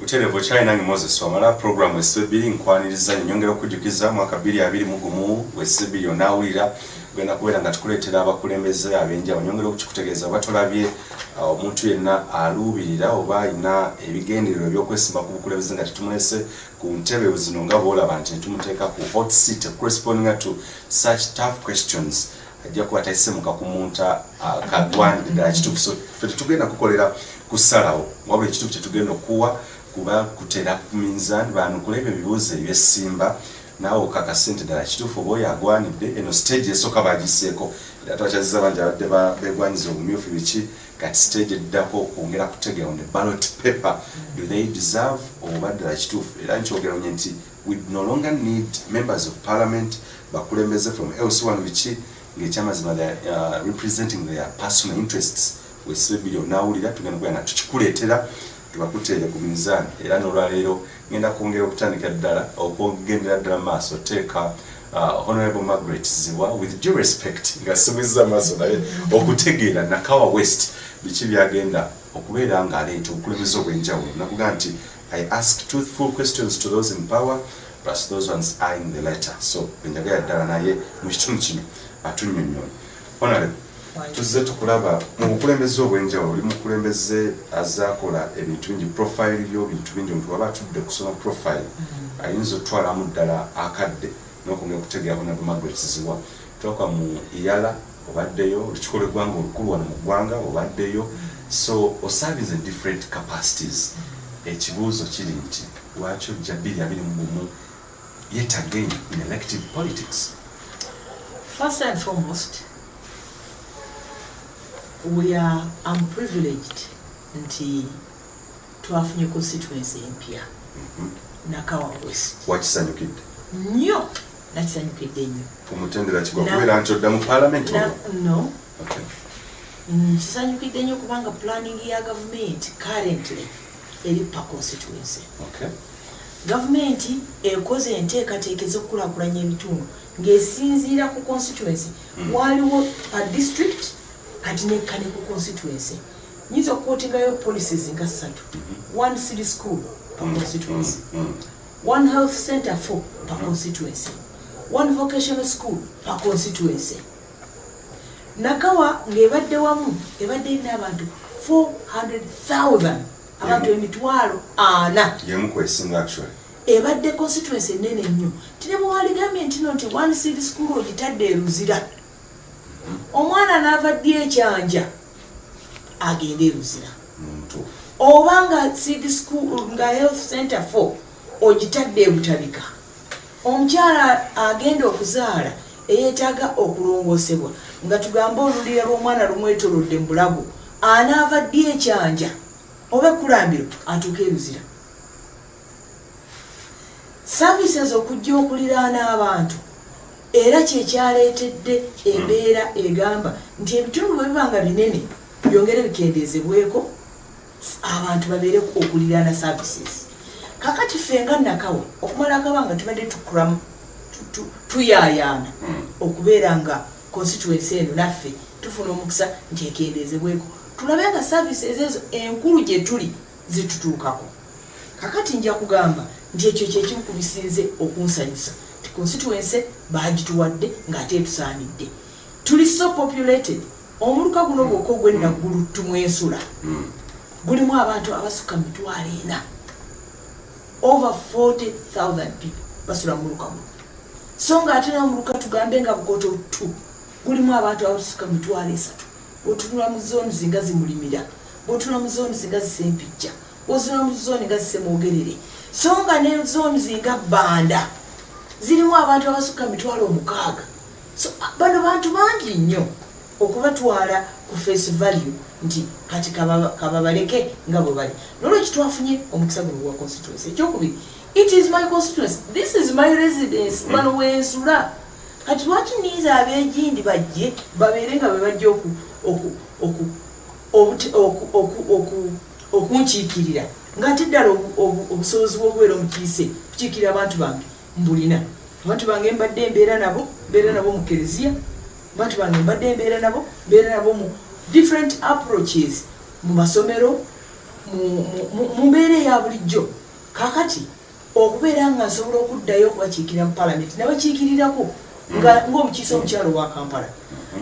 Uterevo China ni Moses wamala program wesebili nkwaniriza nyongera okujukiza mwaka 2021 wesebili onawulira gwenda kubeera nga tukuleetera abakulembeze abenja banyongera okukutegeeza batolabye omuntu yenna aluubirira oba alina ebigendererwa by'okwesimba ku bukulembeze nga tetumulese ku ntebe zino nga boolaba nti tumuteeka ku hot seat corresponding to such tough questions ajja kuba tayisemuka ku munta kagwanirira ekituufu. So ffe tetugenda kukolera kusalawo wabula ekituufu kyetugenda okuwa kuba kutera ku minzaani baanukula ebyo ebibuuzo ebyesimba naawe okakasente ddala kituufu oba oyo agwanidde eno stage esooka bagiseeko era twakyaziza bangi abadde beegwanyiza obumyufu biki kati stage eddako okwongera kutegera on the ballot paper do they deserve oba ddala kituufu era nkyogera onye nti we no longer need members of parliament bakulembeze from elsewhere biki ng'ekyamazima representing their personal interests wesebili onaawulira tugenda kubeera nga tukikuleetera tubakuteere ku minzaani era n'olwaleero ngenda kwongera okutandika ddala okwogendera ddala maaso teeka Honorable Margaret Ziwa with due respect nga sibizza maaso naye okutegeera Nakawa West biki byagenda okubeera ng'aleeta obukulembeze obw'enjawulo nakugaa nti I ask truthful questions to those in power plus those ones eyeing the letter. So benjagala ddala naye mu kitundu kino atunnyonnyola. Honorable tuzze tukulaba mu bukulembeze obw'enjawulo oli mukulembeze azaakola ebintu bingi profile by'ebintu bingi omuntu waba atudde kusoma profile ayinza otwalamu ddala akadde n'okwongera okutegeera Honorable Margaret Ziwa tuuka mu Iyala obaddeyo olukiiko lw'eggwanga olukulu wano mu ggwanga obaddeyo so oservice in different capacities. Ekibuuzo kiri nti lwaki ojja 2021 yet again in elective politics? First and foremost, I'm privileged nti twafunye constituency empya Nakawa West. Wakisanyukidde? Nnyo nakisanyukidde nnyo. Omutendera kigwa kubeera nti odda mu parliament? No. Okay. Kisanyukidde nnyo kubanga planning ya government currently eri pa constituency. Okay. Government ekoze enteekateeka ez'okukulaakulanya ebitundu ng'esinziira ku constituency waliwo a district kati nekkane ku constituency nyinza okukwotingayo policies nga 3 one city school pa constituency one health center for pa constituency one vocational school pa constituency. Nakawa ng'ebadde wamu ebadde erina abantu 400,000 abantu emitwalo 4 yemu kwesinga actually ebadde constituency nene nnyo tinebo waligambye ntino nti one city school ogitadde eruzira omwana n'avadde ekyanja agende eruzira obanga city school nga health center 4 ogitadde ebutabika omukyala agenda okuzaala eyeetaaga okulongoosebwa nga tugamba olulira lw'omwana lumwetolodde mu bulago anaavadde ekyanja oba ekkulambiro atuuka eruzira. Services okujja okuliraana abantu era kyekyaleetedde embeera egamba nti ebitundu bwe bibanga binene byongere bikendeezebweko abantu babeere okuliraana services. Kakati ffe nga Nakawa okumala akabanga tubadde tukulamu tuyaayaana okubeera nga constituency eno naffe tufuna omukisa nti ekendeezebweko tulabe nga services ezo enkulu gye tuli zitutuukako. Kakati nja kugamba nti ekyo kyekimu ku bisinze okunsanyusa ti constituency baagituwadde ng'ate tusaanidde. Tuli so populated omuluka guno bw'oka ogw'ennaggulu tumwensula gulimu abantu abasukka mu 4,000 over 40,000 people basula mu muluka guno so ng'ate n'omuluka tugambe nga bukoto 2 gulimu abantu abasukka mu 3,000 bw'otunula mu zooni zinga zimulimira bw'otunula mu zooni zinga zisempijja bw'otunula mu zooni nga zisemwogerere so nga ne zooni zinga bbanda zirimu abantu abasukka mitwalo 600 so bano bantu bangi nnyo okubatwala ku face value nti kati kababaleke nga bwe bali n'olwekyo twafunye omukisa guno gwa constituency. Ekyokubiri, it is my constituency, this is my residence bano weensula kati lwaki niiza abeegindi bajje babeere nga bwe bajja okunkiikirira ng'ate ddala obusobozi bw'okubeera omukiise kukiikirira abantu bange mbulina abantu bange mbadde mbeera nabo mu kereziya abantu bange mbadde mbeera nabo mu different approaches mu masomero mu mbeera eya bulijjo kakati okubeera nga nsobola okuddayo okubakiikirira mu palamenti nabakiikirirako ng'omukiise omukyalo wa Kampala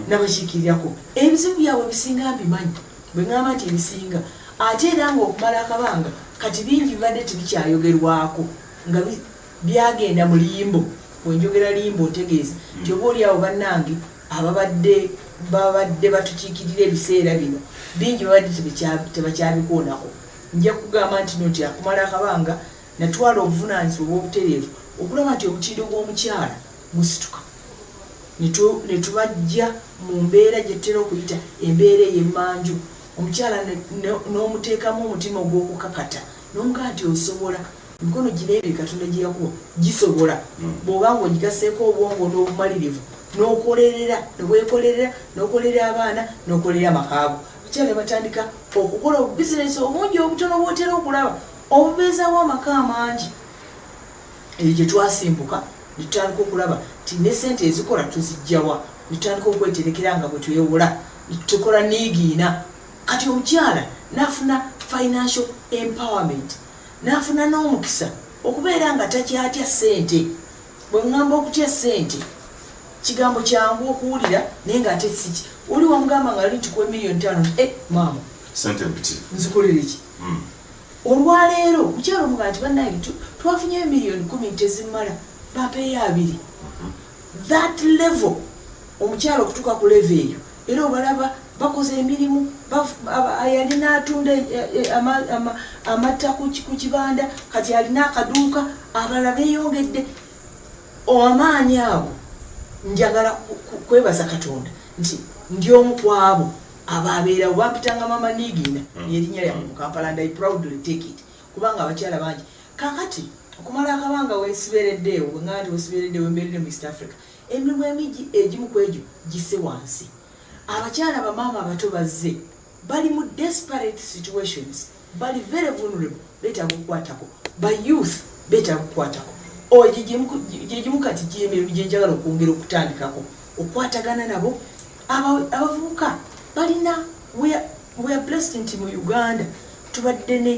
nabakiikirirako ebizibu byabwe bisinga mbimanyi bwe ŋŋamba nti ebisinga ate era ng'okumala akabanga kati bingi bibadde tebikyayogerwako nga byagenda mu limbo bwenjogera limbo ntegeeza nti oba oli awo bannange babadde batukiikirira ebiseera bino bingi babadde tebakyabikoonako nja kugamba nti noti akumala akabanga natwala obuvunaanyizibwa obw'obutereevu okulaba nti omutindo gw'omukyala gusituka ne tubajja mu mbeera gye tutera okuyita embeera ey'emmanju omukyala n'omuteekamu omutima ogw'okukakata n'omugaa nti osobola emikono gino ebiri Katonda gye yakuwa gisobola bw'oba ng'ogigaseeko obwongo n'obumalirivu n'okolerera abaana n'okolerera amakaago abakyala batandika okukola obubizinesi obungi obutono bwotera okulaba obubeezaawo amaka amangi eyo gye twasimbuka ne tutandika okulaba nti ne ssente ezikola tuzijjawa ne tutandika okweterekera nga bwe twewola tukola niigiina kati omukyala n'afuna financial empowerment n'afuna n'omukisa okubeera nga takyatya ssente bwe ŋŋamba okutya ssente kigambo kyangu okuwulira naye ng'ate siki oli wamugamba nga ali ntukuwa $5,000,000 maama sente mpiti nzikolere ki olwaleero mukyalo omugaa nti bannange twafunyeyo $10,000,000 tezimala bapeeyo 2 that level omukyalo okutuuka ku level eyo era obalaba bakoze emirimu yalina atunda amata ku kibanda kati alina akaduuka abalala beeyongedde amaanyi ago njagala kwebaza Katonda nti ndi omu ku abo ababeerawo bampitanga mama niigiina erinnya lyange mu Kampala and I proudly take it kubanga abakyala bangi kakati okumala akabanga weesibeereddeewo bwe ŋŋamba nti weesibeereddeewo embeerere mu East Africa emirimu emigi egimu ku egyo gisse wansi abakyala bamaama abato bazze bali mu desperate situations bali very vulnerable beetaaga okukwatako by youth beetaaga okukwatako gyegimu kati gy'emirimu gye njagala okwongera okutandikako okukwatagana nabo abavubuka balina we are blessed nti mu Uganda tubadde ne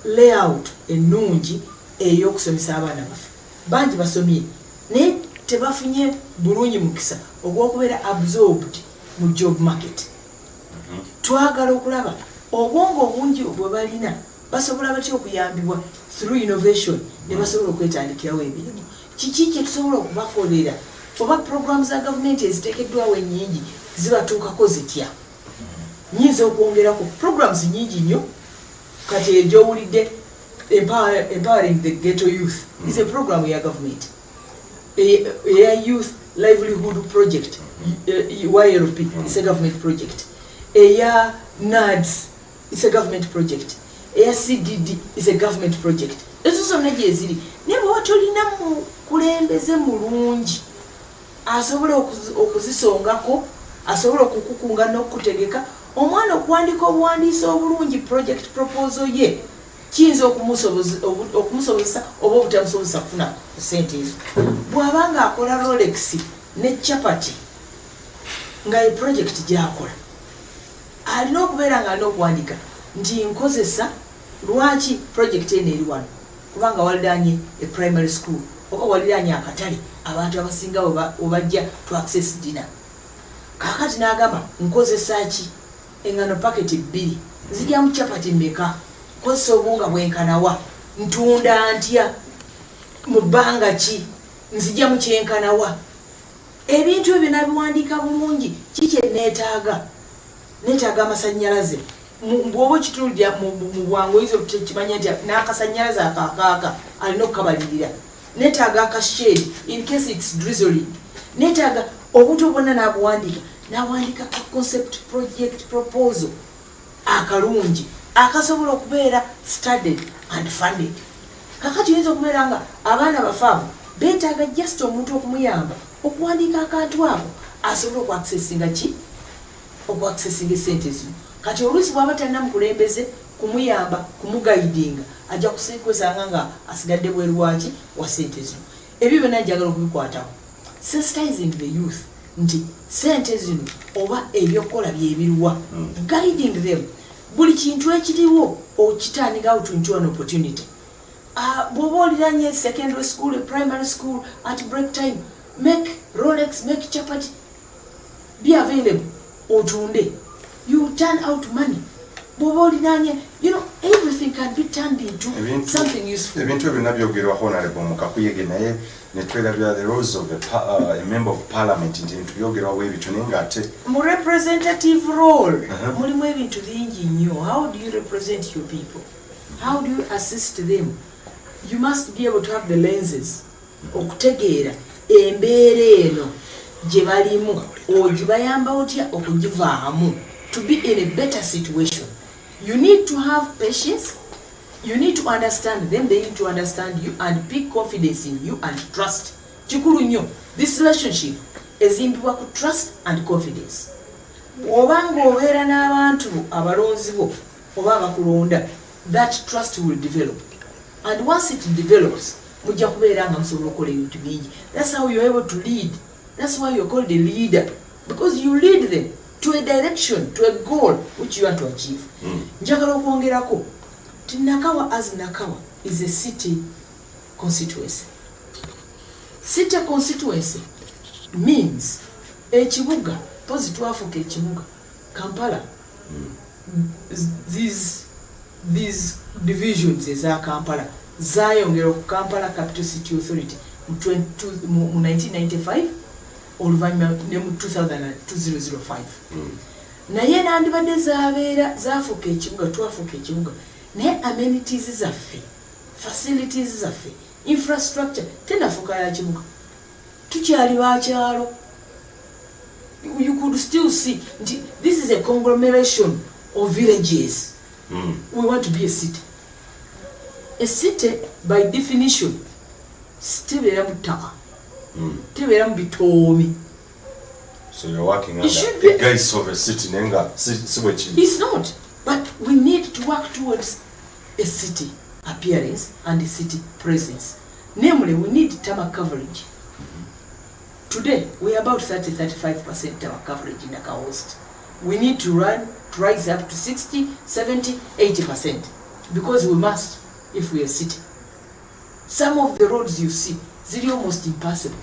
layout ennungi ey'okusomesa abaana baffe bangi basomye naye tebafunye bulungi mukisa ogw'okubeera absorbed mu job market twagala okulaba obwongo obungi bwe balina basobola batya okuyambibwa through innovation ne basobola okwetandikirawo emirimu kiki kye tusobola okubakolera oba programs za gavumenti eziteekeddwawo ennyingi zibatuukako zitya nyinza okwongerako programs nyingi nnyo kati egyowulidde empowering the ghetto youth is a program ya government eya youth livelihood project YLP is a government project eya NADS is a government project eya CDD is a government project ezo zonna gye ziri naye bwe watolina mukulembeze mulungi asobola okuzisongako asobola okukukunga n'okutegeka omwana okuwandika obuwandiisi obulungi project proposal ye kiyinza okumusobozesa oba obutamusobozesa kufuna ssente ezo bw'abanga akola Rolex ne chapati nga project gy'akola alina okubeera nga alina okuwandika nti nkozesa lwaki project eno eri wano kubanga waliraanye e primary school oba waliraanye akatale abantu abasinga obajja to access dinner kakati n'agamba nkozesa ki engano paketi 2 zijja mu chapati mmeka nkozesa obunga bwenkanawa ntunda ntya mu bbanga ki nzijja mu kyenkanawa ebintu ebyo nabiwandiika bulungi kikye neetaaga amasannyalaze bw'oba okitulya mu bwangu oyinza okukimanya nti n'akasannyalaze akaakaaka alina okukabalirira neetaaga akashade in case it's drizzling neetaaga obuntu bwonna n'abuwandiika n'awandiika ka concept project proposal akalungi akasobola okubeera studied and funded kakati oyinza okubeera nga abaana bafe abo beetaaga just omuntu okumuyamba okuwandiika akantu ako asobola okwaccessinga esente zino kati oluusi bw'aba talina mukulembeze kumuyamba kumugayidinga ajja kusikwesanga nga asigadde bweru waki wa sente zino ebyo byonna njagala okubikwatawo sensitizing the youth nti sente zino oba ebyokukola byebiruwa guiding them buli kintu ekiriwo okitandika out into an opportunity. Bw'oba oliranye secondary school, primary school, at break time, make Rolex, make chapati, be available, otunde. You turn out money. Bw'oba oliranye, everything can be turned into something useful. Ebintu ebyo nabyogerwa honorable Mukakuyege naye ne twerabira the roles of a member of parliament nti ebintu byogerwawo ebityo naye ng'ate mu representative role mulimu ebintu bingi nnyo. How do you represent your people? How do you assist them? You must be able to have the lenses okutegeera embeera eno gye balimu ogibayamba otya okugivaamu to be in a better situation. You need to have patience. You need to understand them. They need to understand you and pick confidence in you and trust. Kikulu nnyo. This relationship ezimbibwa ku trust and confidence. Obanga obeera n'abantu abalonzi bo oba abakulonda, that trust will develop. And once it develops, mujja kubeera nga musobola okukola ebintu bingi. That's how you're able to lead. That's why you're called a leader. Because you lead them to a direction, to a goal which you want to achieve. Njagala okwongerako. Nakawa as Nakawa is a city constituency. City constituency means ekibuga, pozitwafuka ekibuga, Kampala. These divisions eza Kampala zayongera ku Kampala Capital City Authority mu 1995 oluvanyuma ne mu 2005. Naye nandibadde zabeera zafuka ekibuga, twafuka ekibuga. Ne amenities zaffe, facilities zaffe, infrastructure tenafuka ya kibuga. Tukyali bakyalo. You could still see this is a conglomeration of villages. We want to be a city. A city by definition stibeera mu ttaka. Tebeera mu bitoomi. So you're working under the guise of a city nenga sibwechi. It's not. But we need to work towards a city appearance and a city presence. Namely, we need tarmac coverage. Today, we are about 30-35% tarmac coverage in Nakawa West. We need to rise up to 60, 70, 80%. Because we must, if we are a city. Some of the roads you see, they're almost impassable.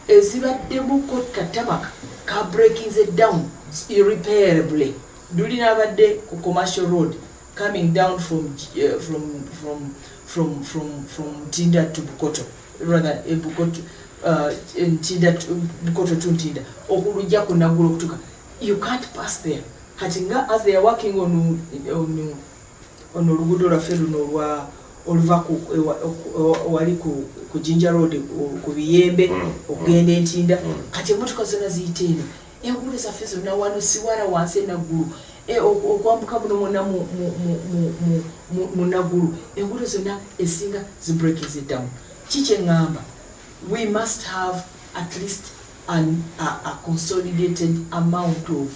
Ezibaddemu kotka tarmac, car breaking it down irreparably. During our day, commercial road coming down from Tinda to Bukoto, rather Bukoto, Tinda to Bukoto to Tinda, Okuluja Kunaguru Tuka. You can't pass there. Katinga, as they are working on Urugudo Rafelu no Olvaku Waliku Kujinja Road, Kubiyembe, Ogende Tinda, Katimutuka Zona Zitene. Engulu zaffe zonna wano siwara wansi enaggulu okwambuka buno mwonna mu naggulu engulu zonna esinga zibreakings it down. Kiki eŋŋamba, we must have at least a consolidated amount of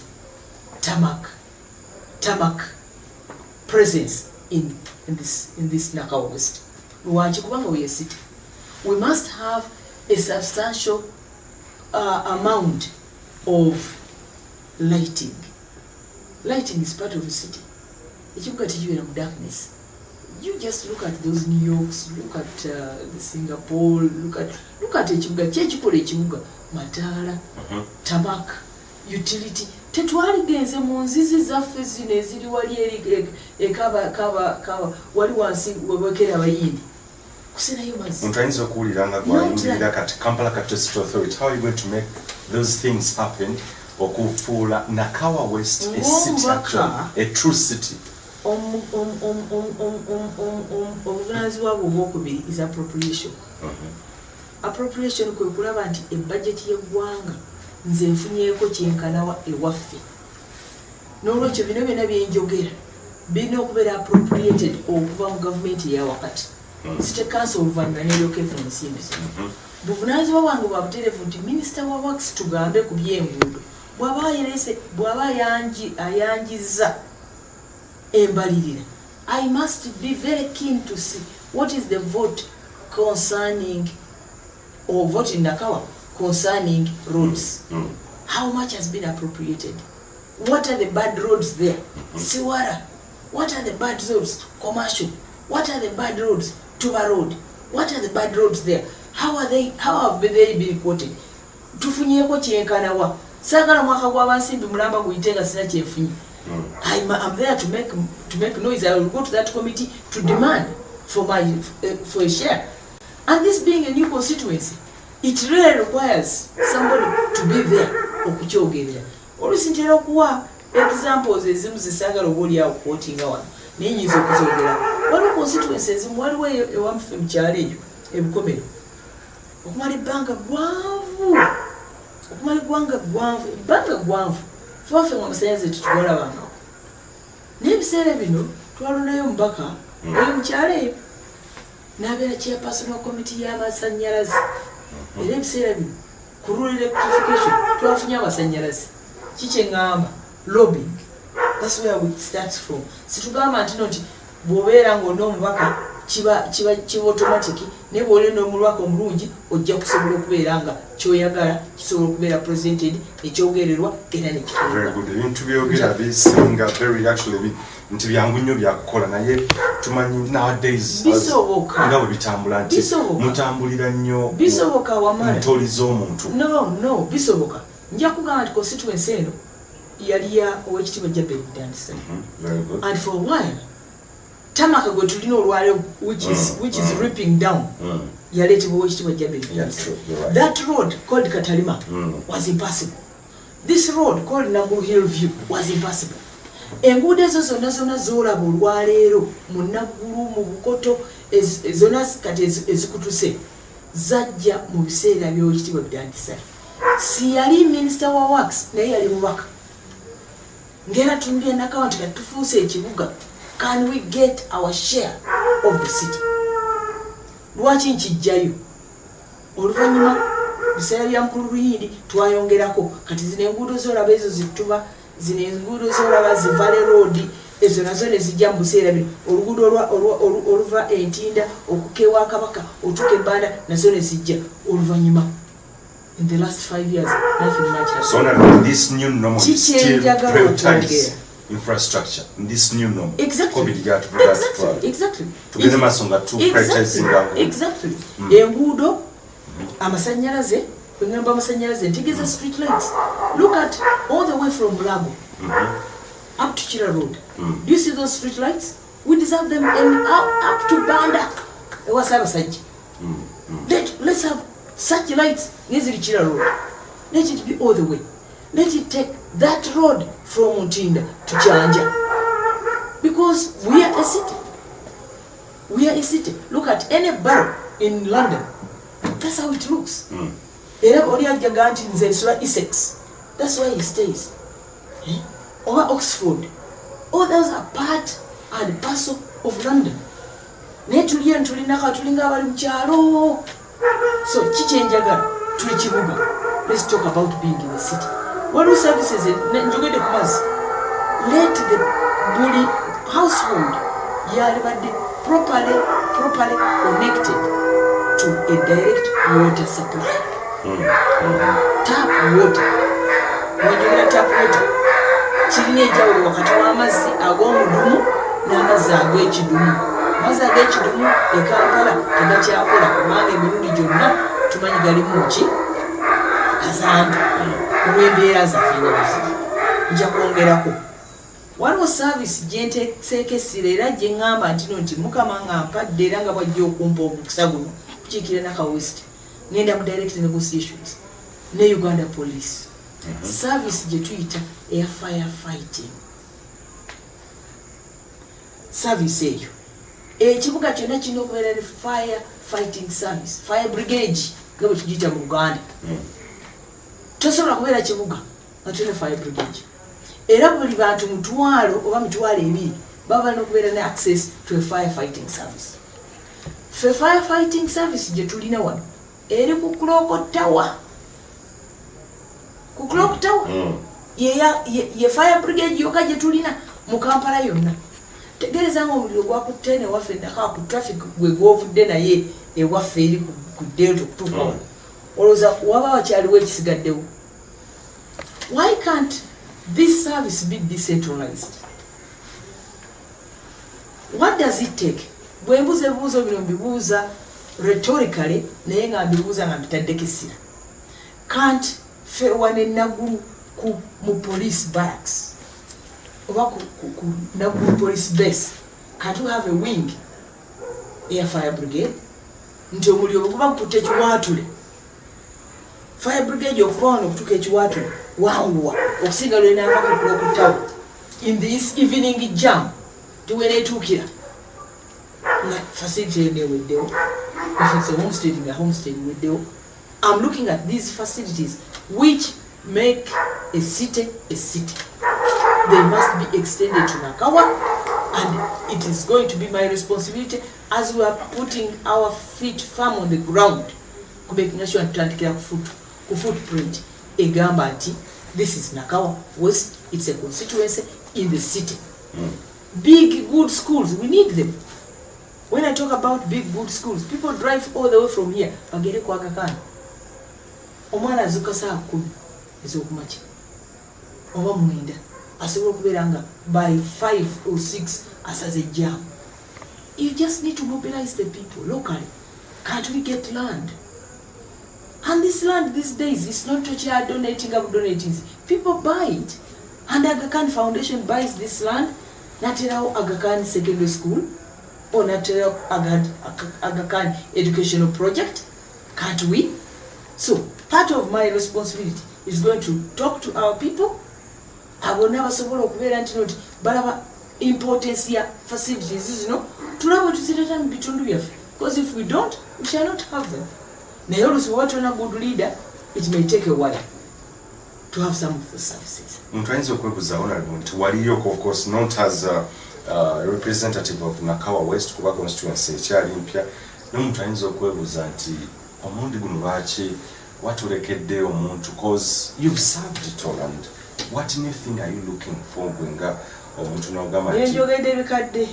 tarmac presence in this Nakawa West. Lwaki kubanga we are city. We must have a substantial amount of lighting. Lighting is part of the city. If you got you in darkness, you just look at those New Yorks, look at the Singapore, look at echibuga, matala, tarmac, utility. Tetwaligenze mu nzizi zaffe zino eziri wali ekaba wali wansi webekera abayindi. Kusinayo mazzi. Untayinza okuwulira nga gwayingirira kati Kampala Capital City Authority. How are you going to make those things happen? Okufuula Nakawa West a city, actually, a true city. Obuvunaanyizibwa bwo obwokubiri is appropriation. Appropriation kwe kulaba nti ebudget y'eggwanga nze nfunyeeko kyenkanawa ewaffe. N'olwekyo bino byonna byenjogera birina okubeera appropriated okuva mu gavumenti eyawakati. City Council oluvannyuma n'eryoka efuna ensimbi zino. Buvunaanyizibwa bwange bwa butereevu nti minisita wa works tugambe ku by'enguudo bw'aba ayanjizza embalirira. I must be very keen to see what is the vote concerning or vote in Nakawa concerning roads. How much has been appropriated? What are the bad roads there? Siwara. What are the bad roads? Commercial. What are the bad roads? Tuba Road. What are the bad roads there? How have they been quoted? Tufunyeko kyenkanawa. Sagala mwaka gwa bansimbi mulamba guyitenga sina kyefunyi. I'm there to make noise. I will go to that committee to demand for a share. And this being a new constituency, it really requires somebody to be there okukyogerera. Olusintera okuwa examples ezimu zisagala obuli awo quoting one. Nenyinza okuzogera. Waliwo constituency ezimu waliwo ewamufe mukyalo eyo ebukomero. Okumala ebbanga gwanvu. Okumala ebbanga gwanvu. Twaffe nga amasanyalaze tetugolabanga. N'ebiseera bino twalonayo omubaka oyo mukyalo eyo n'abeera chairperson wa committee y'amasanyalaze. Era ebiseera bino ku rural electrification twafunye amasanyalaze. Kikyeŋŋamba lobbying. That's where we start from. Situgamba nti bw'obeera ng'onomubaka kiba automatic naye bw'oli n'omubaka omulungi ojja kusobola okubeera nga kyoyagala kisobola okubeera presented ekyogererwa era nekifuna. Very good. Ebintu byogera bisinga very actually nti byangu nnyo byakukola naye tumanyi nowadays nga bwe bitambula nti mutambulira nnyo bisoboka wamala ntoli z'omuntu. No bisoboka. Nja kugamba nti constituency eno yali ya Oweekitiibwa Jabir Dantisa. Very good. And for a while tamaka gwe tulina olwaleero which is ripping down yaleetebwa Oweekitiibwa Jabir Dantisa. That road called Katalima was impassable. This road called Naguru Hillview was impassable. Enguudo ezo zonna z'olaba olwaleero mu Naguru mu Bukoto zonna kati ezikutuse zajja mu biseera by'Oweekitiibwa Dantisa. Si yali minister wa works naye yali mubaka. Ngera tumbye nakawunti kati tufuuse ekibuga. Can we get our share of the city? Lwaki nkijjayo? Oluvannyuma biseera bya Mukulu Luyindi twayongerako kati zino enguudo z'olaba ezo zituba zino enguudo z'olaba zi Valley Road ezo nazo ne zijja mu biseera bino oluguudo oluva Entinda okukewa Kabaka otuuka Ebbanda nazo ne zijja oluvannyuma. In the last 5 years, nothing much has happened. So now this new normal is still prioritize infrastructure. This new normal. Exactly. Exactly. To get them on that two prioritizing. Exactly. Enguudo, amasanyalaze, kwengamba amasanyalaze, ntigeza street lights. Look at all the way from Bulago up to Chira Road. Do you see those street lights? We deserve them and up to Banda. What's that? Let's have such lights near Chira Road. Let it be all the way. Let it take that road from Mutinda to Chanja. Because we are a city. We are a city. Look at any borough in London. That's how it looks. Essex. That's where he stays. Or Oxford. All those are part and parcel of London. So, let's talk about being in the city. What do services let the bully household properly connected to a direct water supply. Tap water. When you get tap water, kirina wakati w'amazzi ag'omudumu n'amazzi ag'ekidumu. Amazzi ag'ekidumu e Kampala tegakyakola kubanga emirundi gyonna tumanyi galimu ki kazambi olw'embeera zaffe nja kwongerako. Waliwo service gye nteekesera era gye ŋŋamba nti Mukama nga mpadde era nga bw'ajja okumpa omukisa guno kukiikira Naka West ngenda mu direct negotiations ne Uganda Police. Service gye tuyita air fire fighting. Service eyo ekibuga kyonna kirina okubeera ne fire fighting service, fire brigade nga bwe tugiyita mu Uganda. Tosobola kubeera kibuga nga tulina fire brigade. Era buli bantu mutwalo oba mitwalo ebiri baba balina okubeera ne access to a fire fighting service. Fe fire fighting service gye tulina wano eri ku Clock Tower. Ku Clock Tower ye fire brigade yokka gye tulina mu Kampala yonna. Tegereza nga omuliro gwakutte ne waffe Ndaka ku traffic gwe gwovudde naye ewaffe eri ku Delta okutuuka olowooza waba wakyaliwo ekisigaddewo. Why can't this service be decentralized. What does it take? Bwembuza ebibuuzo bino mbibuuza rhetorically naye nga mbibuuza nga mbitaddeko essira. Can't ffe wane Naguru mu police barracks oba ku Naguru police base, can't we have a wing air fire brigade? Nti omuliro bwe guba gukutte ekiwaatule, fire brigade okuva wano okutuuka ekiwaatule wanguwa okusinga lwe naavako okutawo in this evening jam tiweneetuukira nga facility eneweddewo. If it's a homestead, in a homestead weddewo. I'm looking at these facilities which make a city a city. They must be extended to Nakawa, and it is going to be my responsibility as we are putting our feet firm on the ground to make national Atlantic footprint. Egamba nti this is Nakawa West, it's a constituency in the city. Big good schools, we need them. When I talk about big good schools, people drive all the way from here bagere ku Aga Khan. Omwana azuka saa 10 ez'okumakya oba mwenda asobola okubeera nga by 5 or 6 asaze jam. You just need to mobilize the people locally. Can't we get land? And this land these days is not donating up donating. People buy it. And Aga Khan Foundation buys this land. Natera Aga Khan Secondary School or Natera Aga Khan Educational Project. Can't we? So part of my responsibility is going to talk to our people. I will never support okubeera nti noti balaba importance ya facilities zino tulaba tuzireta mu bitundu byaffe, because if we don't, we shall not have them. Naye olusi watona good leader, it may take a while to have some of the services. Mutayinza okwebuuza honorable nti waliyo of course not as a representative of Nakawa West kuba constituency ekyali mpya, nomutayinza okwebuuza nti omundi guno lwaki watulekedde omuntu, because you've served it all, and what new thing are you looking for gwenga omuntu n'ogamba nti byenjogedde bikadde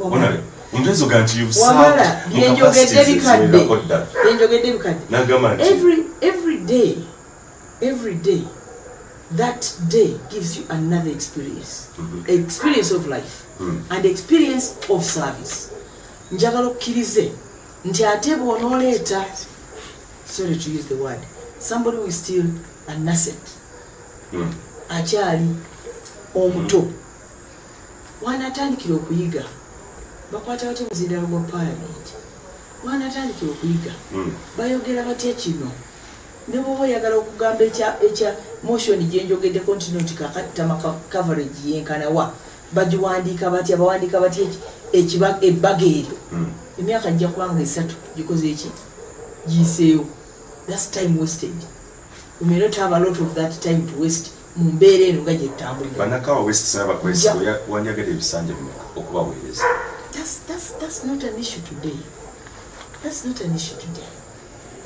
honorable Undezo ganti you've served byenjogedde bikadde n'agamba nti every day that day gives you another experience, experience of life and experience of service. Njagala okkirize nti ate bw'onooleeta, sorry to use the word, somebody who is still a nascent, akyali omuto, wanaatandikira okuyiga bakwata batya muzindalo gwa parliament, wanaatandikira okuyiga bayogera batya kino, ne bw'oba oyagala okugamba ekya motion gyenjogeddeko nti noti kakatama coverage yenkanawa bagiwandiika batya, bawandiika batya ebbaga eryo emyaka gya kubanga 3 gikoze eki giyiseewo. That's time wasted. We may not have a lot of that time to waste mu mbeera eno nga gyetutambulira. Banakawa West sabakwesi wanjagala ebisanja okubaweereza. That's not an issue today. That's not an issue today.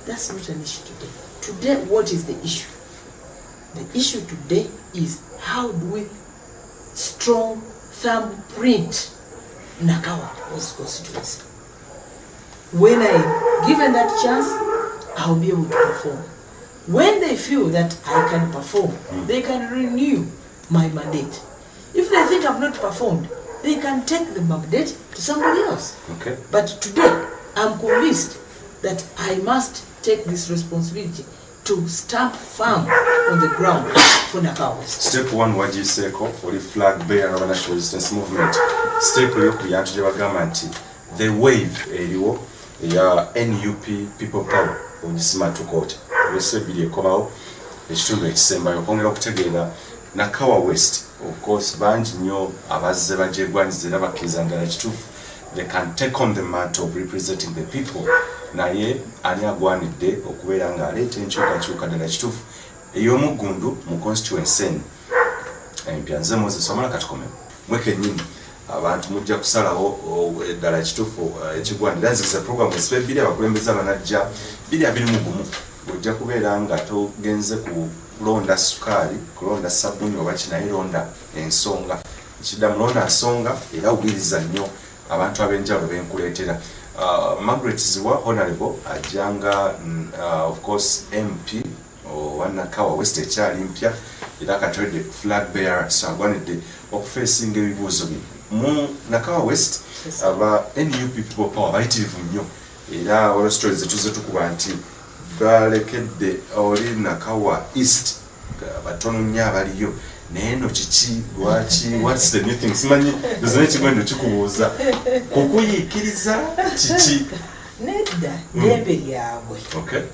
That's not an issue today. Today, what is the issue? The issue today is how do we strong thumbprint Nakawa West constituency. When I given that chance, I'll be able to perform. When they feel that I can perform, they can renew my mandate. If they think I've not performed, they can take the mandate to somebody else. Okay. But today, I'm convinced that I must take this responsibility to stamp firm on the ground for Nakawa West. Step 1 wagiseeko oli flag bearer of National Resistance Movement. Step yokuyantu gye bagamba nti the wave eriwo ya NUP People Power ogisima tukote wese bili ekomawo ekitundu ekisembayo okwongera okutegeera Nakawa West. Of course bangi nnyo abazze bagyegwanyiza era bakkiriza ddala kituufu they can take on the mantle of representing the people, naye ani agwanidde okubeera nga aleeta enkyukakyuka ddala kituufu ey'omuggundu mu constituency empya. Nze Moses Wamala katukomemu mwekennyini abantu mujja kusalawo eddala kituufu ekigwanira nzikiza program esiba ebbiri abakulembeze abanajja 221 ojja kubeera nga togenze kulonda sukaali, kulonda sabuni oba kinaye londa ensonga ekiddamu londa nsonga era wuliriza nnyo abantu ab'enjawulo benkuleetera. Margaret Ziwa honorable ajjanga of course MP wa Nakawa West ekyali mpya era katwedde flag bearers agwanidde okufeesinga ebibuuzo bino mu Nakawa West. Aba NUP People Power bayitirivu nnyo era waliwo stories zetuze tukuba nti balekedde oli Nakawa East batono nnyo abaliyo naye no kiki lwaki what's the new thing simanyi zone kigwendo kikubuuza kukuyiikiriza kiki nedda dembe lyabwe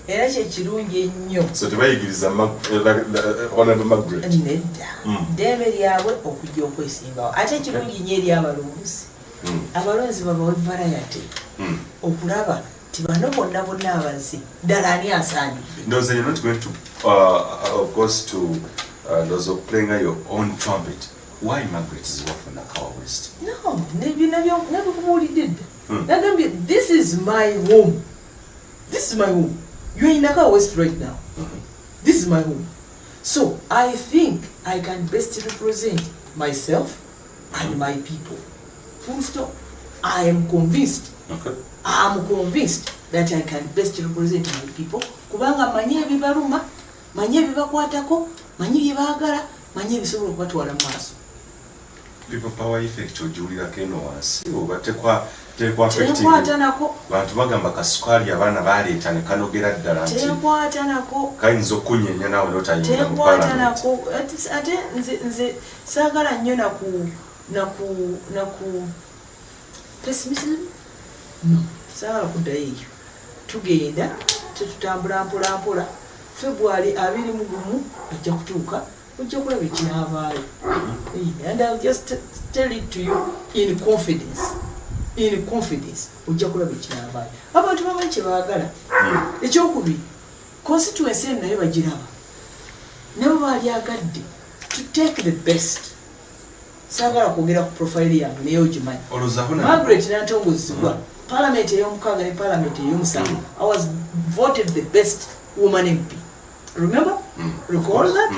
era kyekirungi ennyo so tebayigiriza Honorable Margaret nedda dembe lyabwe okujja okwesimbawo ate ekirungi nnyo eri abalonzi abalonzi babawe varayate okulaba ti bano bonna bonna abazi ddala ani asaanidde ndowooza you're not going to of course to those of playing your own trumpet. Why Margaret is worth for Nakawa West? No, this is my home. This is my home. You're in Nakawa West right now. This is my home. So I think I can best represent myself and my people. Full stop. I am convinced. Okay. I am convinced that I can best represent my people. Kubanga manye bibaruma, manye bibakwatako, manye bibagala, manye bisobola okubatwala mu maaso. People power effect ojulira keno wansi oba tekwa affecting bantu bagamba kasukali abaana baleeta ne kanogera ddala nti tekwata nako kayinza okunyenya nawe notayinza mu parliament ate nze saagala nnyo naku pessimism no saagala kuddayo eyo tugenda tetutambula mpolampola February 21 ajja kutuuka ojja kulaba ekinavaayo and I'll just tell it to you in confidence ojja kulaba ekinavaayo abantu bamanyi kye baagala ekyokubiri constituency eno naye bagiraba nabo baali agadde to take the best saagala kwogera ku profile yange naye ogimanyi Margaret nantongozibwa parliament ey'omukaaga ne parliament ey'omusanvu I was voted the best woman MP. Remember? Recall that?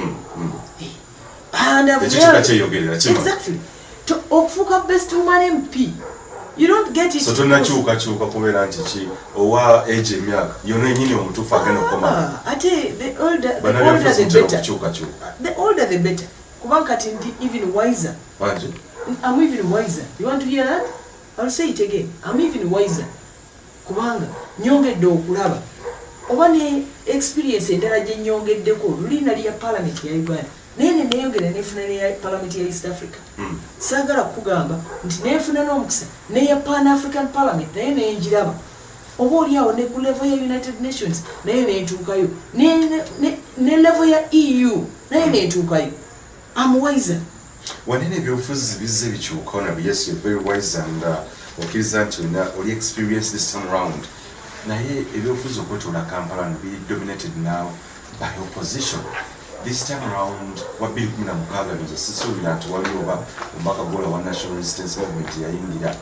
And I've exactly. To okufuka best woman MP. You don't get it. So tunachuka kubera nti ki owa age emyaka yona nyine omutufu agenda okoma. Ate the older the better. The older the better. Kubanga kati ndi even wiser. Wanje? I'm even wiser. You want to hear that? I'll say it again. I'm even wiser. Kubanga nyongedde okulaba. Oba ne experience endala gye nnyongeddeko lulina lya parliament ya Uganda nene neyongera nefuna ne parliament ya East Africa saagala kugamba nti nefuna n'omukisa neya Pan African Parliament naye nenjiraba oba oliawo ne ku level ya United Nations naye nentuukayo ne level ya EU naye nentuukayo I'm wiser. Wanene ebyobufuzi bizze bikyuka onabe yes you're very wise and okkiriza nti oli experience this time round. Naye ebyobufuzi okwetoola Kampala ne be dominated now by opposition. This time around what 2016 nze sisuubira nti waliwo oba omubaka gwola wa National Resistance Movement yayingira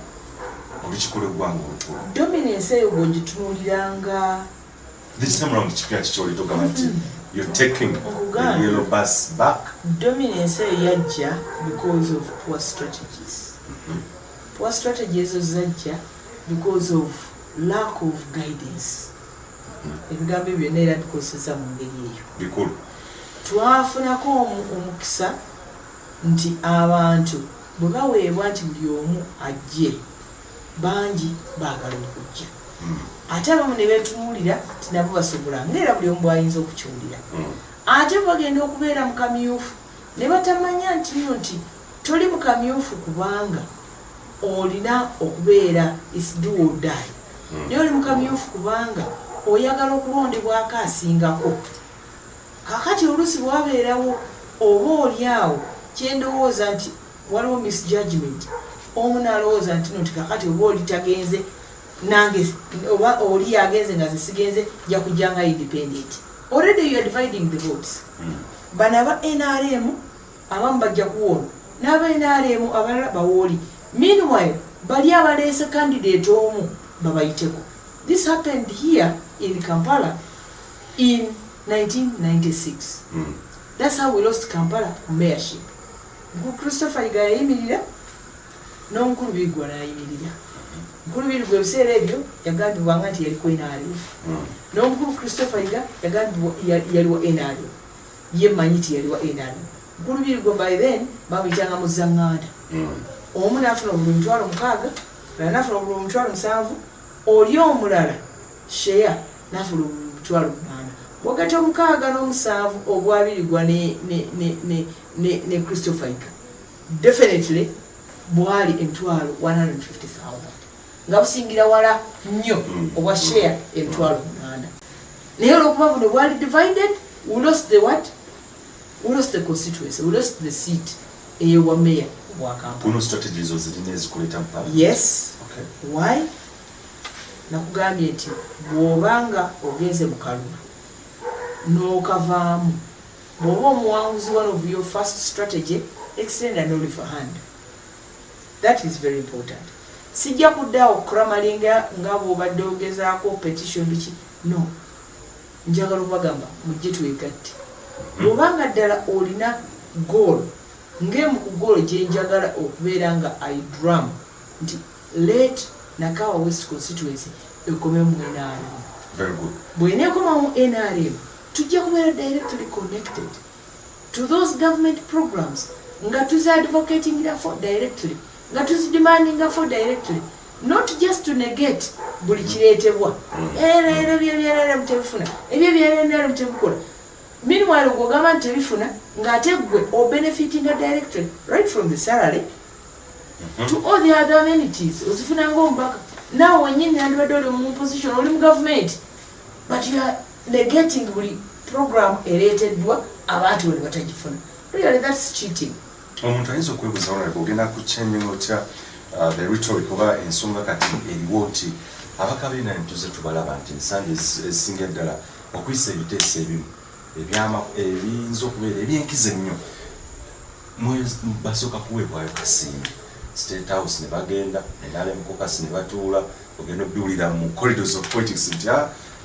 olukikula eggwanga olukulu. Dominance eyo bw'ogitunuuliranga this time around kipya kikyolitogamba nti you're taking the yellow bus back. Dominance eyo yajja because of poor strategies. Poor strategies ezo zajja because of lack of guidance. Ebigambo byonna era bikozesa mu ngeri eyo. Bikulu. Twafunako omukisa nti abantu bwe baweebwa nti buli omu ajje bangi baagala okujja. Ate abamu ne beetunuulira nti nabo basobola ng'era buli omu bw'ayinza okukiwulira. Ate bagenda okubeera mu kamyufu ne batamanya nti toli mu kamyufu kubanga olina okubeera is do or die. Naye oli mu kamyufu kubanga oyagala okulondebwako asingako. Kakati oluusi bwabeerawo oba oliawo kyendowooza nti waliwo misjudgment omu nalowooza nti nti kakati oba oli tagenze nange oba oli agenze nga zisigenze nja kujjanga independent. Already you are dividing the votes. Bano aba NRM abamu bajja kuwoona n'aba NRM abalala bawooli. Meanwhile bali abaleese candidate omu babayiteko. This happened here in Kampala in 1996. That's how we lost Kampala mayorship. Christopher Iga yayimirira n'omukulu Bigwa n'ayimirira. Mukulu Bigwa ebiseera ebyo yagambibwanga nti yaliko NRM. N'omukulu Christopher Iga yagambibwa yaliwo NRM. Ye manyi nti yaliwo NRM. Mkulubirigo by then babitanga mu Zanganda. Omu n'afuna obululu 6,000, mulala n'afuna obululu 7,000, oli omulala share n'afuna obululu 8,000. Wakati 6 n'omusanvu obwabirigwa ne Christopher Ika. Definitely bwali 150,000. Nga busingira wala nnyo obwa share 8,000. Naye olw'okuba buno bwali divided, we lost the what? We lost the constituency, we lost the seat eyewa mayor wa Kampala. Kuno strategies ozirina ezikuleta mpala? Yes. Okay. Why? Nakugambye nti bw'obanga ogenze mu kalulu n'okavaamu, bw'oba omuwanguzi one of your first strategy, extend an olive hand. That is very important. Sijja kuddaawo kukramalinga nga bw'obadde ogezaako petition biki. No. Njagala okubagamba mujje twegatte. Bw'obanga ddala olina goal, ng'emu ku goal gye njagala okubeera nga I drum nti let Nakawa West constituency ekome mu NRM. Very good. Bw'eneekoma mu NRM, tujja kubeera directly connected to those government programs nga tuzi advocating for directly, nga tuzi demanding for directly, not just to negate buli kireetebwa. Era byera mutebifuna, ebyo byera mutebikola. Meanwhile, ogamba nti tebifuna ng'ate gwe obenefitinga directly right from the salary to all the other amenities. Ozifuna ng'omubaka. Now wenyini nandibadde oli mu position, oli mu government, but you are negating buli program ereeteddwa abantu bwe batagifuna. Really, that's cheating. Omuntu ayinza okwebuuza wano ogenda ku changing otya the rhetoric oba ensonga kati eriwo nti abakabina ne tuze tubalaba nti ensangi ezisinga ddala okuyisa ebiteeso ebimu ebiyinza okubeera ebyenkiza ennyo basooka kuweebwayo kasimbi. State House ne bagenda NRM caucus ne batuula ogenda obiwulira mu corridors of politics nti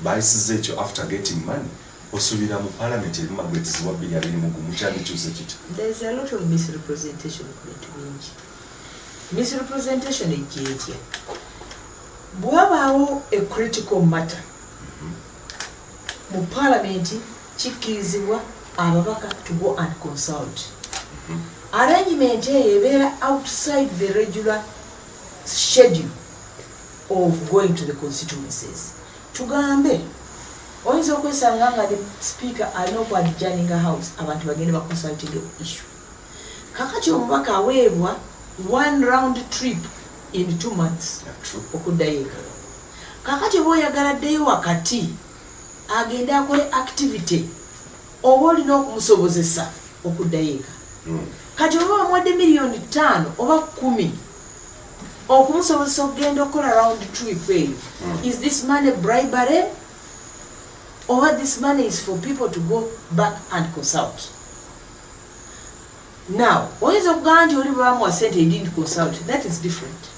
bayisiza ekyo after getting money. Osubira mu parliament erimu magwetizibwa 2021 kyalikyuse kiti. There is a lot of misrepresentation bingi. Misrepresentation ejjeetya. Bwabaawo a critical matter mu parliament kikkirizibwa ababaka to go and consult. Arrangement ebeera outside the regular schedule of going to the constituencies. Tugambe oyinza okwesanga nga the speaker alina okwadjaninga house abantu bagende baconsulting issue. Kakati omubaka aweebwa one round trip in 2 months okuddayo eka. Kakati oba oyagala ddeyo wakati agende akole activity oba olina okumusobozesa okuddayo eka. Kati oba bamuwadde $5,000,000 oba 10 okumusobozesa okugenda okukola round trip eyo. Is this money bribery? Or this money is for people to go back and consult? Now, oyinza okugamba nti oli bamuwa sente he didn't consult. That is different.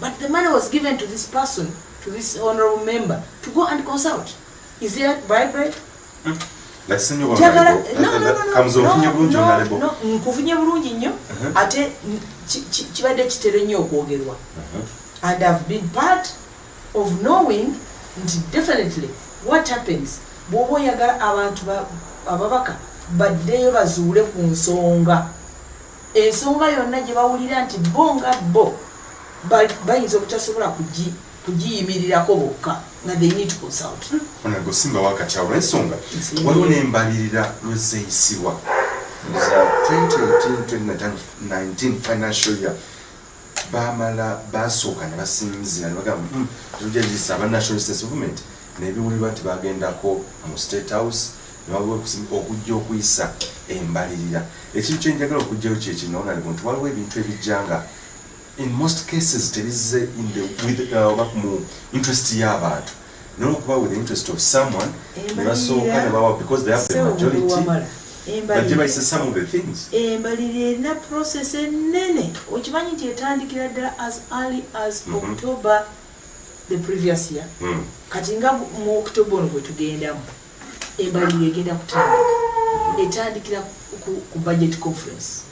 But the money was given to this person, to this honorable member, to go and consult. Is that bribery? Nkufunye bulungi nnyo ate kibadde kitero nnyo okwogerwa. And I've been part of knowing nti definitely what happens bw'oba oyagala abantu ababaka baddeyo bazuule ku nsonga. Ensonga yonna gye bawulira nti bo nga bo bayinza obutasobola kugiyimirirako bokka nga they need to consult. Onago simba wakati awo ensonga waliwo n'embalirira lwezeyisibwa za 2018-2019 financial year bamala basooka ne basinzira ne bagamba tujagisa aba national state movement nebiwulirwa nti bagendako mu State House ne babuwe okujja okuyisa embalirira. Ekintu kyenjagala okujjayo kyekino nalego nti waliwo ebintu ebijjanga in most cases tebize in the with mu interest y'abantu n'okuba with the interest of someone ne basooka ne bawa because they have the majority. But some of the things. Embalirira erina process ennene. Okimanyi nti etandikira ddala as early as October the previous year. Kati nga mu October ono bwe tugendamu embalirira egenda kutandika. Etandikira ku budget conference.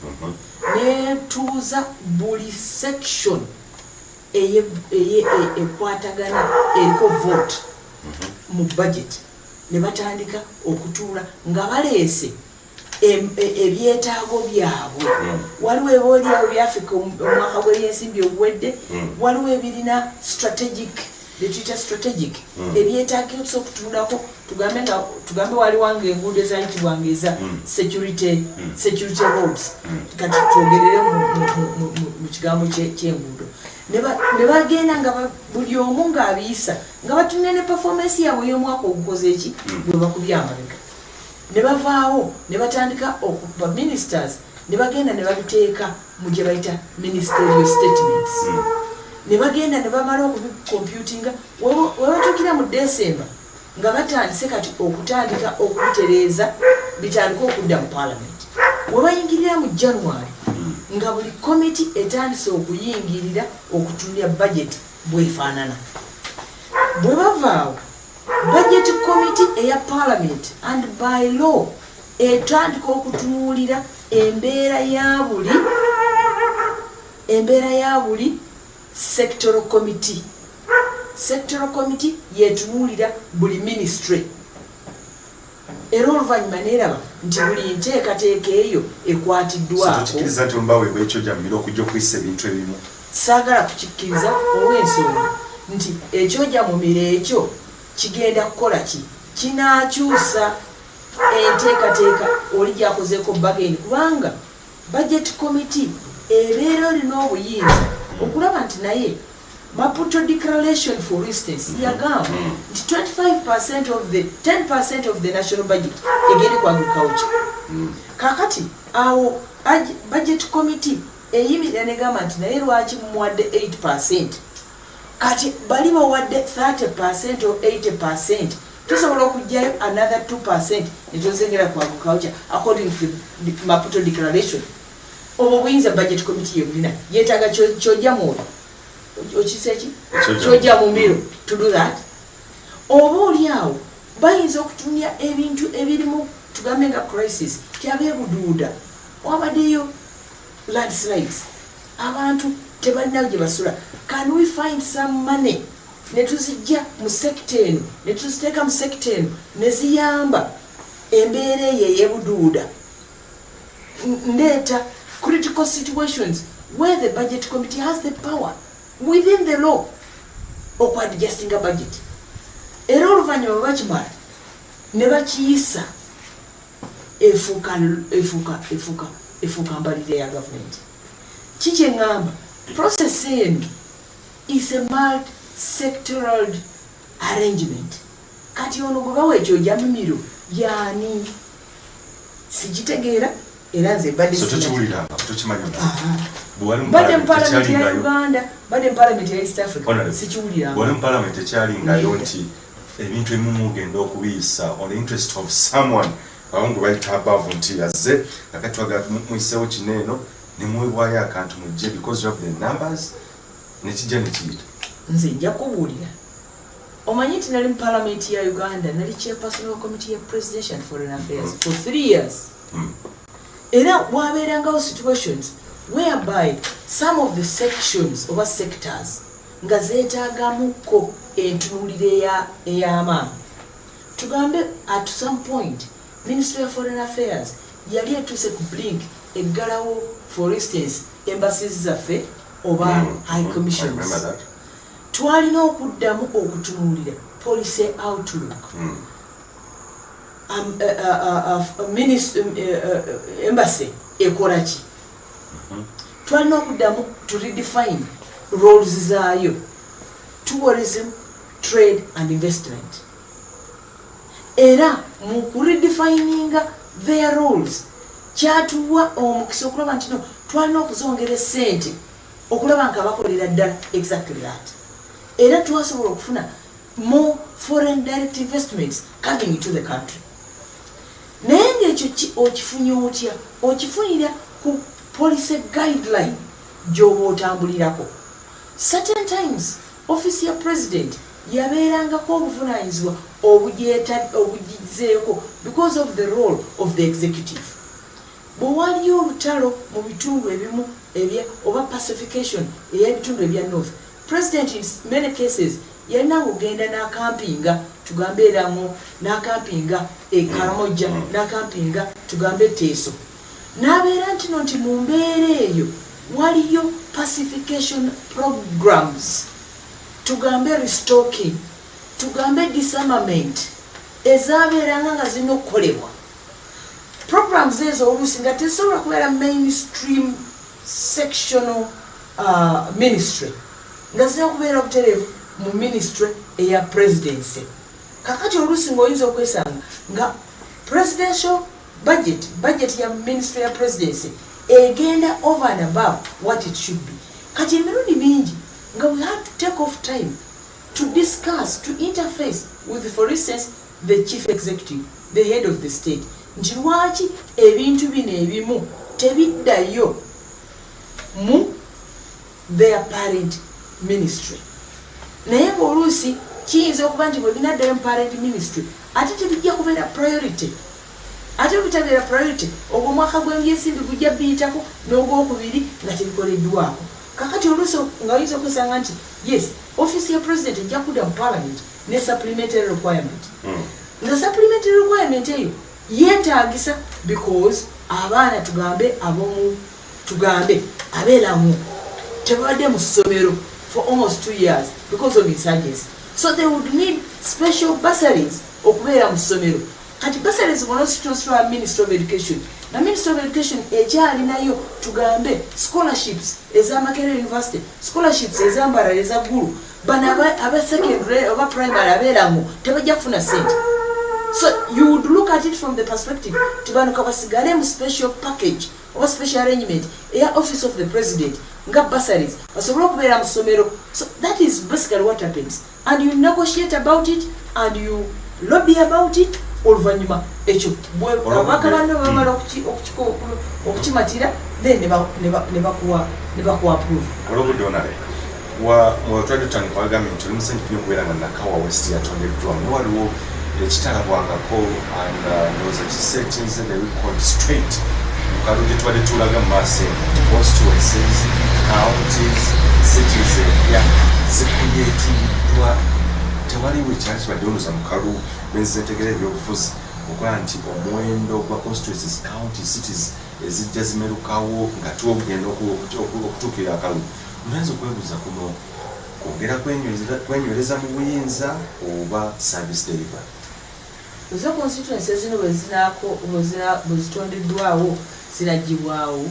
Netuuza buli section ekwatagana eriko vote mu budget ne batandika okutuula nga baleese ebyetaago byabwe waliwo ebyolyawo byafrika omwaka gw'ebyensimbi obuwedde waliwo ebirina strategic betuyita strategic ebyetaagisa okutunulako tugambe waliwange enguudo ezayitibwanga eza security roads kati twogerere mu kigambo ky'enguudo ne bagenda nga buli omu ng'abiyisa nga batunira ne performance yaabwe y'omwaka ogukoze eki bwe bakubye amabega ne bavaawo ne batandika okuba ministers ne bagenda ne babiteeka mu gye bayita ministerial statements ne bagenda ne bamala okubicomputinga webatuukira mu December nga batandise kati okutandika okubitereeza bitandika okudda mu parliament webayingirira mu January nga buli committee etandise okuyingirira okutunira budget bwefaanana bwe bavaawo budget committee eya parliament and by law etandika okutunuulira embeera ya buli sectoral committee yetunuulira buli ministry era oluvannyuma neeraba nti buli nteekateeka eyo ekwatiddwako saagala kukikkiriza olw'ensonga nti ekyojja mu miro ekyo kigenda kukola ki kinaakyusa enteekateeka oli gyakozeeko bageni kubanga budget committee ebeera olina obuyinza okulaba nti naye Maputo Declaration for instance yagamba nti 10% of the national budget egende ku agriculture kakati awo budget committee eyimirira negamba nti naye lwaki mumuwadde 8% kati bali bawadde 30% or 80% tusobola okujjayo another 2% netozengera ku agriculture according to the Maputo Declaration obwo buyinza budget committee yebulina yeetaaga kyojja mwoyo okiseki kyojja mu miro to do that oba oliawo bayinza okutumya ebintu ebirimu tugambe nga crisis kyabeebuduuda wabaddeyo landslides abantu tebalina gye basula can we find some money netuzijja mu sekita eno netuziteeka mu sekita eno neziyamba embeera eyo ey'ebuduuda ndeeta critical situations where the budget committee has the power within the law okwadjusting a budget era oluvannyuma bakimala ne bakiyisa efuuka mbalire ya gavumenti kikyeŋŋamba process eno is a multi-sectoral arrangement kati ono gwe bawa ekyojja mumiro yaani sigitegeera era nze badde parliament ya Uganda badde parliament ya East Africa sikiwuliramu bwali mu parliament ekyalingayo nti ebintu ebimu mugenda okubiyisa on the interest of someone abamu bayita above nti yazze kakati twagala muyiseewo kineeno ne muwebwayo akantu mujje because of the numbers nekijja nekiyita nze nja kubuulira omanyi nti nali mu parliament ya Uganda nali chairperson wa committee ya presidential foreign affairs for 3 years era wabeerangawo situations whereby some of the sections oba sectors nga zeetaagamuko entunuulire ey'amaanyi tugambe at some point Ministry of Foreign Affairs yali etuuse ku blink eggalawo for instance embassies zaffe oba high commissions twalina okuddamu okutunuulira policy outlook embassy ekola ki twalina okuddamu to redefine roles zaayo tourism trade and investment era mu kuredefininga their roles kyatuwa omukisa okulaba nti no twalina okuzongera essente okulaba nga bakolera ddala exactly that era twasobola okufuna more foreign direct investments coming into the country naye ng'ekyo okifunye otya okifunira ku policy guideline gy'oba otambulirako certain times office ya president yabeerangako obuvunaanyizibwa obugizeeko because of the role of the executive bwe waliyo olutalo mu bitundu ebimu oba pacification ey'ebitundu ebya north president in many cases yalina kugenda n'akampinga tugambe eramu n'akampinga e Karamoja n'akampinga tugambe Teeso n'abeera nti mu mbeera eyo waliyo pacification programs, tugambe restocking, tugambe disarmament ezabeeranga nga zirina okukolebwa. Programs ezo oluusi nga tezisobola kubeera mainstream sectional ministry, nga zirina okubeera butereevu mu ministry eya presidency. Kakati oluusi ng'oyinza okwesanga nga presidential budget ya ministry ya presidency egenda over and above what it should be. Kati emirundi mingi nga we have to take off time to discuss, to interface with, for instance, the chief executive, the head of the state. Nti lwaki ebintu bino ebimu tebiddayo mu their parent ministry. Naye ng'oluusi kiyinza okuba nti bwe binaddayo mu parent ministry ate tebijja kubeera priority. Ate bitabeera priority, ogwo omwaka gw'ebyensimbi gujja biyitako n'ogwokubiri nga tebikoleddwako. Kakati oluusi nga oyinza okwesanga nti yes, office ya president ejja kudda mu parliament ne supplementary requirement. Nga supplementary requirement eyo yeetaagisa because abaana tugambe abeeramu tebadde mu ssomero for almost 2 years because of insurgency. So they would need special bursaries okubeera mu ssomero. Kati bursaries wano situaswa Ministry of Education. Na Ministry of Education ekyalinayo tugambe scholarships eza Makerere University, scholarships eza Mbarara eza Gulu. Bana aba secondary oba primary abeeramu tebajja kufuna sente. So you would look at it from the perspective tibano kabasigale mu special package or special arrangement eya office of the president nga bursaries basobola okubeera mu ssomero. So that is basically what happens, and you negotiate about it and you lobby about it. Oluvanyuma ekyo abaka bano bamala okukimatira then ne bakuwa approve. Olobudde onale wa twali tutandika bagambye nti oli musanyufu okubeera nga Nakawa West yatondeddwamu waliwo ekitalabwangako and ndowooza kisetinze the record straight mu kalulu gye tubadde tulaga mu maaso constituencies, counties, cities zikuyeetiddwa. Tewaliwo ekyali kibadde oluza mu kalulu benzetegera ebyobufuzi okukola nti omuwendo gwa constituencies, counties, cities ezijja zimerukawo nga twogenda okutuukira akalulu. Onaanza okwebuuza kuno kwongera kwenywereza mu buyinza oba service delivery? Ezo constituencies zino bwe zitondeddwawo ziragibwawo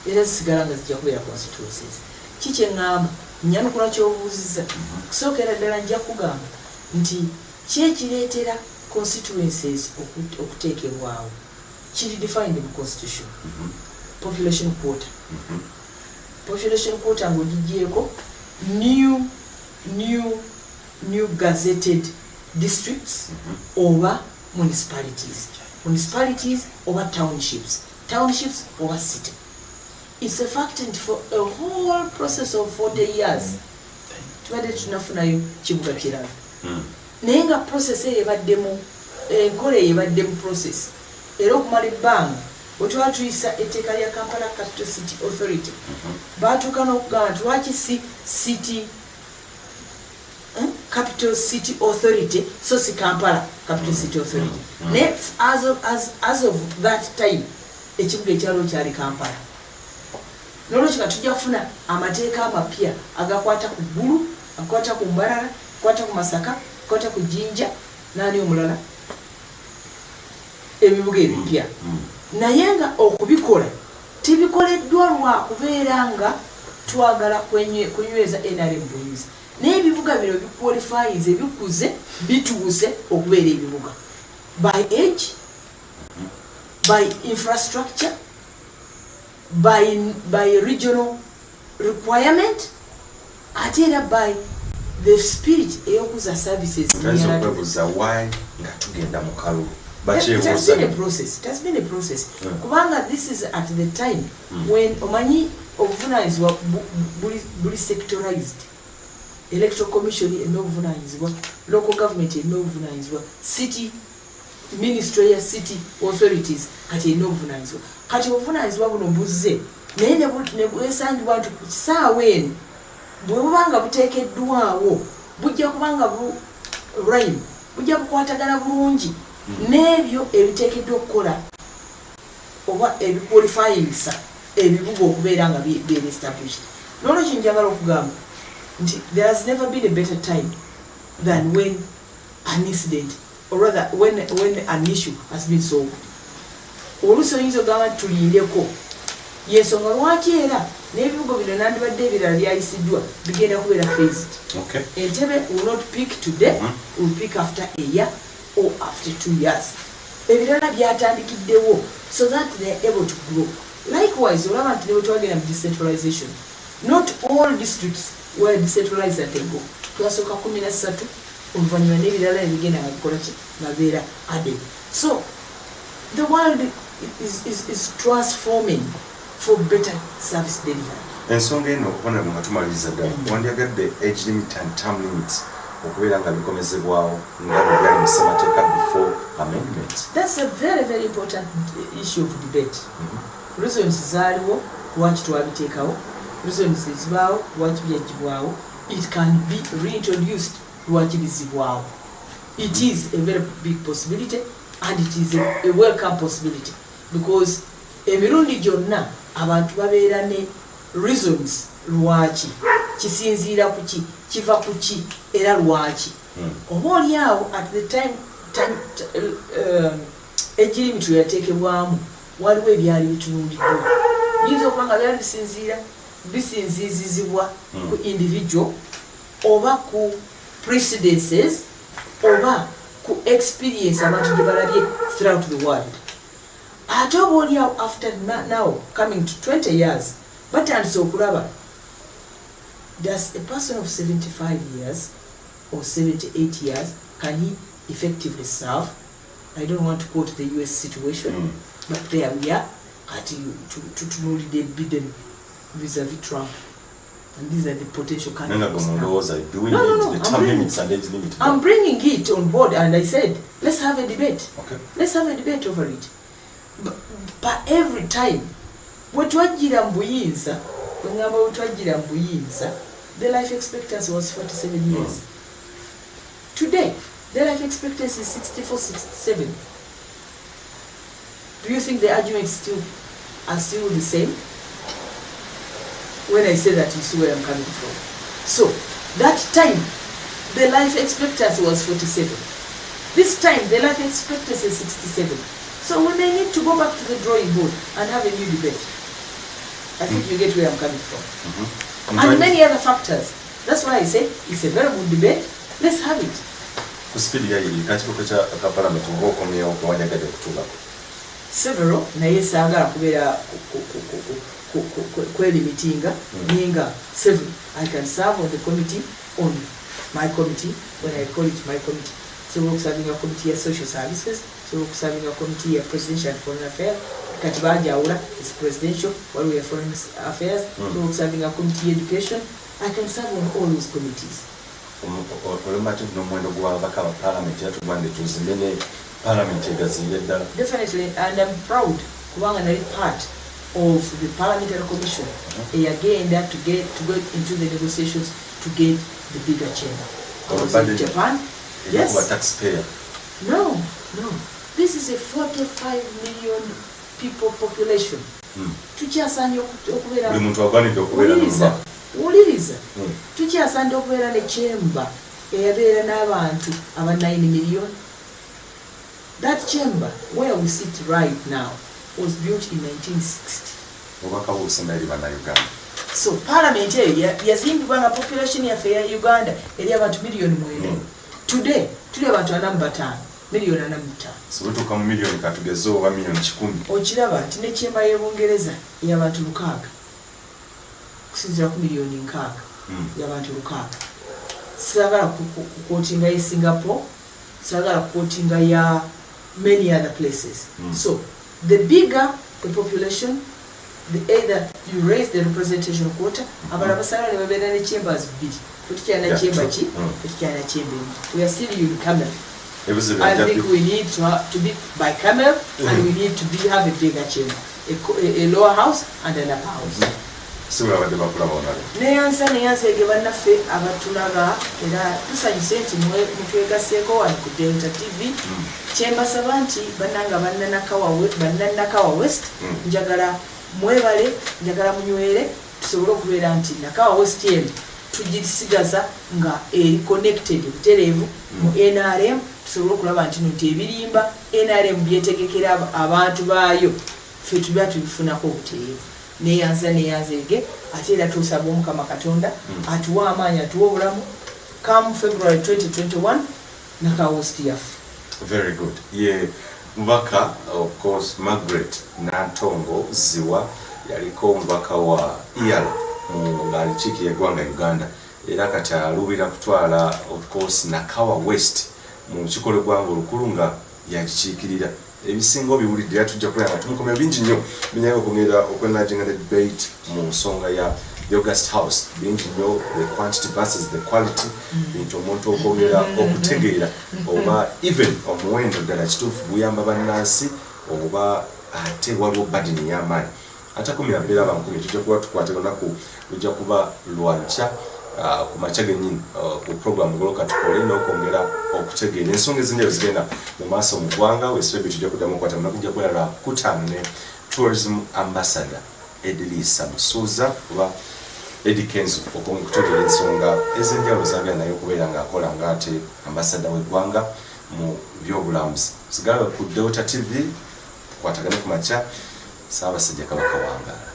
era zisigala nga zijja kubeera constituencies. Kiki eŋŋamba nyanukula ky'obuuzizza kusookera ddala nja kugamba nti ki ekireetera constituencies okuteekebwawo kiri defined mu constitution. Population quota. Population quota ng'ogigyeko new gazetted districts over municipalities over townships over city. It's a fact and for a whole process of 40 years tubadde tunafunayo kibuga kirala. Naye nga process eyo ebaddemu enkola eyo ebaddemu process era okumala ebbanga bwe twali tuyisa etteeka lya Kampala Capital City Authority baatuuka n'okugamba nti lwaki si city Capital City Authority so si Kampala Capital City Authority. Naye as of that time ekibuga ekyalo kyali Kampala. N'olwekyo tujja kufuna amateeka amapya agakwata ku Gulu, agakwata ku Mbarara, agakwata ku Masaka, agakwata ku Jinja n'ani omulala ebibuga ebipya. Naye nga okubikola tebikoleddwa lwa kubeera nga twagala kunyweza NRM buyinza. Naye ebibuga bino biqualifies ebikuze bituuse okubeera ebibuga by age, by infrastructure, by regional requirement, ate era by the spirit eyokuza services. Why nga tugenda mu kalulu? It has been a process. Kubanga this is at the time when omanyi obuvunanyizibwa buli sectorized. Electoral Commission erina obuvunanyizibwa, local government erina obuvunanyizibwa, city ministry ya city authorities kati erina obuvunanyizibwa. Kati obuvunanyizibwa buno buzze naye ne bwesangibwa nti ku kisaawa eno bwe bubanga buteekeddwawo bujja kubanga rhyme, bujja kukwatagana bulungi n'ebyo ebiteekeddwa okukola oba ebiqualifyingisa ebibuga okubeera nga beera established. Nolwekyo njagala okugamba nti there has never been a better time than when an incident, or rather when an issue has been solved. Oluusi oyinza ogamba nti tulindeko, yensonga lwaki era n'ebibuga bino nandibadde ebirala byayisiddwa bigenda kubeera phased. Entebbe will not peak today, will peak after a year or after 2 years. Ebirala byatandikiddewo so that they are able to grow. Likewise, olaba nti ne bwe twagenda mu decentralization, not all districts were decentralized at a go. Twasooka 13 oluvannyuma n'ebirala ebigenda nga bikola ki babeera added. So the world is transforming for better service delivery. Ensonga eno okubona nga tumaliriza ddala wandyagadde age limit and term limits okubeera nga bikomezebwawo nga bwe byali mu ssemateeka before amendments. That's a very, very important issue of debate. Reasons zaaliwo lwaki twabiteekawo, reasons ezibaawo lwaki byagibwawo, it can be reintroduced lwaki bizibwawo. It is a very big possibility and it is a welcome possibility because emirundi gyonna abantu babeera ne reasons lwaki, kisinziira ku ki, kiva ku ki era lwaki. Oba oliawo at the time age limit yateekebwamu waliwo ebyali bitunundiddwa, yinza okuba nga byali bisinzizizibwa ku individual oba ku precedences oba ku experience abantu gye balabye throughout the world. Ate oba oliawo after now coming to 20 years batandise okulaba, does a person of 75 years or 78 years, can he effectively serve? I don't want to quote the US situation, but there we are at you to know the bidden vis-a-vis Trump. And these are the potential candidates. I'm bringing it on board and I said, let's have a debate. Okay. Let's have a debate over it. But every time, the life expectancy was 47 years. Today, the life expectancy is 64, 67. Do you think the arguments are still the same? When I say that, you see where I'm coming from. So, that time, the life expectancy was 47. This time, the life expectancy is 67. So we may need to go back to the drawing board and have a new debate. I think you get where I'm coming from. And many other factors. That's why I say it's a very good debate. Let's have it. Several, naye saagala kubeera kwelimitinga ninga 7. I can serve on the committee, on my committee, when I call it my committee. So we're serving a committee of social services, so we're serving a committee of presidential and foreign affairs. Katiba Jaula is presidential, while we are foreign affairs, so we're serving a committee education. I can serve on all those committees. Definitely, and I'm proud to be part of the parliamentary commission again that to go into the negotiations to get the bigger chamber. I was in Japan. Yes. Taxpayer. No. This is a 45 million people population. Tukyasaanye okubeera ne chamber eyabeera n'abantu aba 9 million. That chamber where we sit right now was built in 1960. So parliament yazimbibwa nga population yaffe ya Uganda eri abantu million 9. Today tuli abantu 45 million 45. So wetuka mu million katugezo oba million 10. Okiraba nti ne chamber y'Ebungereza y'abantu 6. Kusinzira ku million 6 y'abantu 6. Sagala kukotinga ya Singapore, sagala kukotinga ya many other places. So the bigger the population, either you raise the representation quota, abasara ne babeera ne chambers bit. Tukiana chamber ki, tukiana chamber. We are still in camel. I think we need to be by camel and we need to have a bigger chamber, a lower house and an upper house. sibula badde bakulaba onalo neyanze bannaffe abatulaga era tusanyuse nti mutwegaseeko wano ku Delta TV kyembasaba nti bannanga bannanakawa west njagala mwebale njagala munywere tusobole okubeera nti Nakawa West eno tugisigaza nga eri connected butereevu mu NRM tusobole okulaba nti ebirimba NRM byetegekera abantu baayo ffe tuba tubifunako obutereevu neyanzege ate era tusaba Omukama Katonda atuwa amaanyi atuwa obulamu come February 2021 Nakawa West yaffe. Very good. Ye mubaka of course Margaret Nantongo Ziwa yaliko mubaka wa EAL mu ngalichiki y'eggwanga Uganda era kati alubira kutwala of course Nakawa West mu kikolo gwanga olukulu nga yakikiikirira ebisingo biwulidde tujja kulaba tumukomera bingi nnyo binyaga okugenda okwenajinga debate mu nsonga ya the August House bingi nnyo the quantity versus the quality bintu omuntu okwogera okutegeera oba even omuwendo ddala kituufu buyamba bannansi oba ate waliwo badini y'amaanyi ate 12 abankumi tujja kuba tukwate lunaku lujja kuba lwankya ku makya gennyini ku program goloka tukole n'okwongera okutegeera ensonga ezinjalo zigenda mu maaso mu ggwanga wesebe tujja kuddamu okukwata lunaku kujja kubeera lwakutaano ne tourism ambassador Edilisa Musuuza oba Eddie Kenzo okutegeera ensonga ezenjalo zagenda naye okubeera ng'akola ng'ate ambassador w'eggwanga mu byobulamuzi sigala ku Delta TV kwatagane ku makya Ssaabasajja Kabaka Wangala.